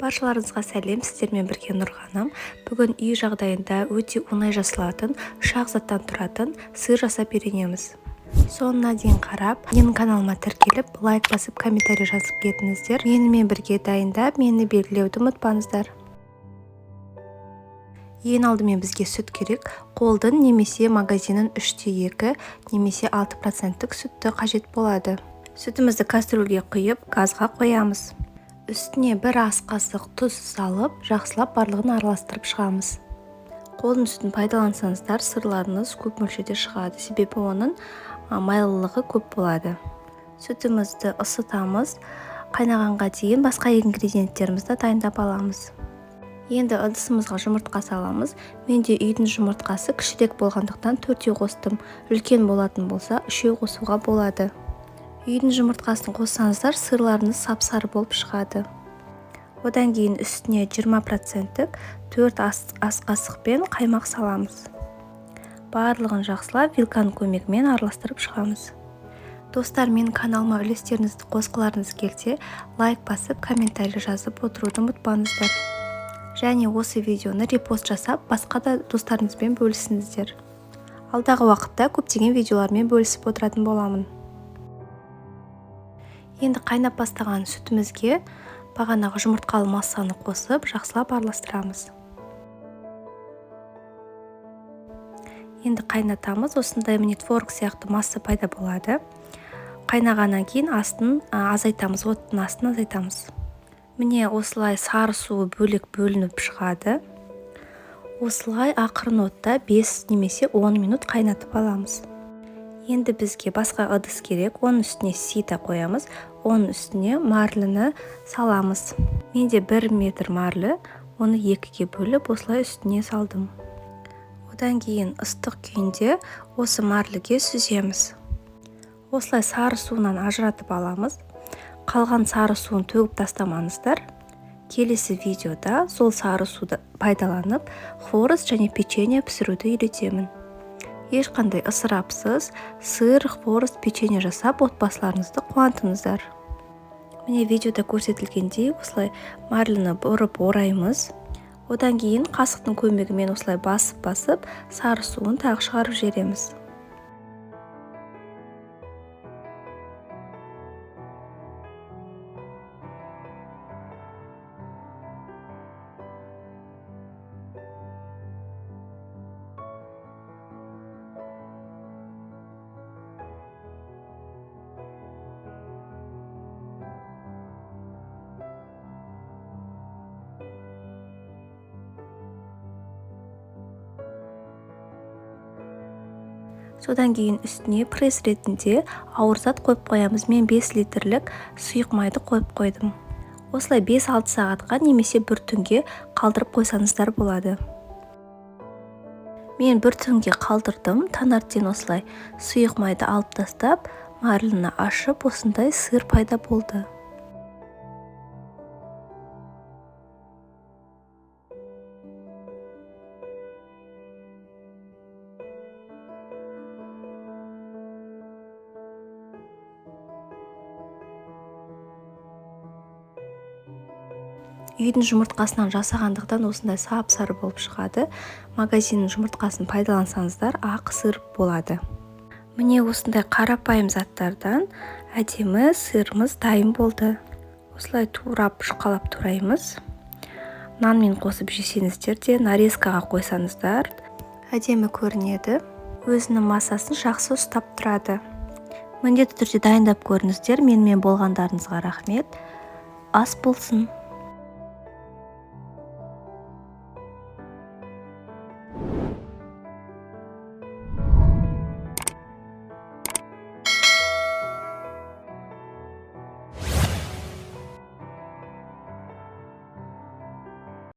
Баршаларыңызға сәлем, сіздермен бірге Нұрғаным. Бүгін үй жағдайында өте оңай жасалатын, 3 заттан тұратын сыр жасап үйренеміз. Соңына дейін қарап, менің каналыма тіркеліп, лайк басып, комментарий жазып кетіңіздер. Менімен бірге дайындап, мені белгілеуді ұмытпаңыздар. Ең алдымен бізге сүт керек. Қолдың немесе магазиннің 3/2 немесе 6% сүтті қажет болады. Сүтімізді кастрюльге құйып, газға қоямыз. Үстіне 1 ас қасық тұз салып, жақсылап барлығын араластырып шығамыз. Қолдың сүтін пайдалансаңыздар, сырларыңыз көп мөлшерде шығады, себебі оның майлылығы көп болады. Сүтімізді ысытамыз, қайнағанға дейін басқа ингредиенттерімізді дайындап аламыз. Енді ыдысымызға жұмыртқа саламыз. Менде үйдің жұмыртқасы кішірек болғандықтан 4 қостым. Үлкен болатын болса, 3 қосуға болады. Үйдің жұмыртқасын қоссаңыздар, сырларыңыз сап-сары болып шығады. Одан кейін үстіне 20% 4 ас қасықпен қаймақ саламыз. Барлығын жақсылап вилканың көмегімен араластырып шығамыз. Достар, менің каналыма үлестеріңізді қосқыларыңыз келсе, лайк басып, комментарий жазып отыруды ұмытпаңыздар. Және осы видеоны репост жасап, басқа да достарыңызбен бөлісіңіздер. Алдағы уақытта көптеген видеолармен бөлісіп отыратын боламын. Енді қайнап бастаған сүтімізге бағанағы жұмыртқалы массаны қосып, жақсылап араластырамыз. Енді қайнатамыз. Осындай міне творог сияқты масса пайда болады. Қайнағаннан кейін астын азайтамыз, оттың астын азайтамыз. Міне осылай сары суы бөлек бөлініп шығады. Осылай ақырын отта 5 немесе 10 минут қайнатып аламыз. Енді бізге басқа ыдыс керек. Оның үстіне сита қоямыз. Оның үстіне марліні саламыз. Менде 1 метр марлі, оны 2-ге бөліп, осылай үстіне салдым. Одан кейін ыстық күйінде осы марліге сүземіз. Осылай сары суынан ажыратып аламыз. Қалған сары суын төгіп тастамаңыздар. Келесі видеода сол сары суды пайдаланып, хворост және печенье пісіруді үйретемін. Ешқандай ысырапсыз сыр, хворост, печенье жасап, отбасыларыңызды қуантыңыздар. Міне видеода көрсетілгендей осылай марліні бұрып ораймыз. Одан кейін қасықтың көмегімен осылай басып, сары суын тағы шығарып жібереміз. Содан кейін үстіне пресс ретінде ауыр зат қойып қоямыз. Мен 5 литрлік сұйық майды қойып қойдым. Осылай 5-6 сағатқа немесе 1 түнге қалдырып қойсаңыздар болады. Мен 1 түнге қалдырдым. Таңертең осылай сұйық майды алып тастап, марліні ашып, осындай сыр пайда болды. Үйдің жұмыртқасынан жасағандықтан осындай сап-сары болып шығады. Магазиннің жұмыртқасын пайдалансаңыздар, ақ сыр болады. Міне осындай қарапайым заттардан әдемі сырымыз дайын болды. Осылай турап шұқалап тураймыз. Нанмен қосып жесеңіздер де, нарезкаға қойсаңыздар әдемі көрінеді. Өзінің массасын жақсы ұстап тұрады. Міндетті түрде дайындап көріңіздер. Менімен болғандарыңызға рахмет. Ас болсын.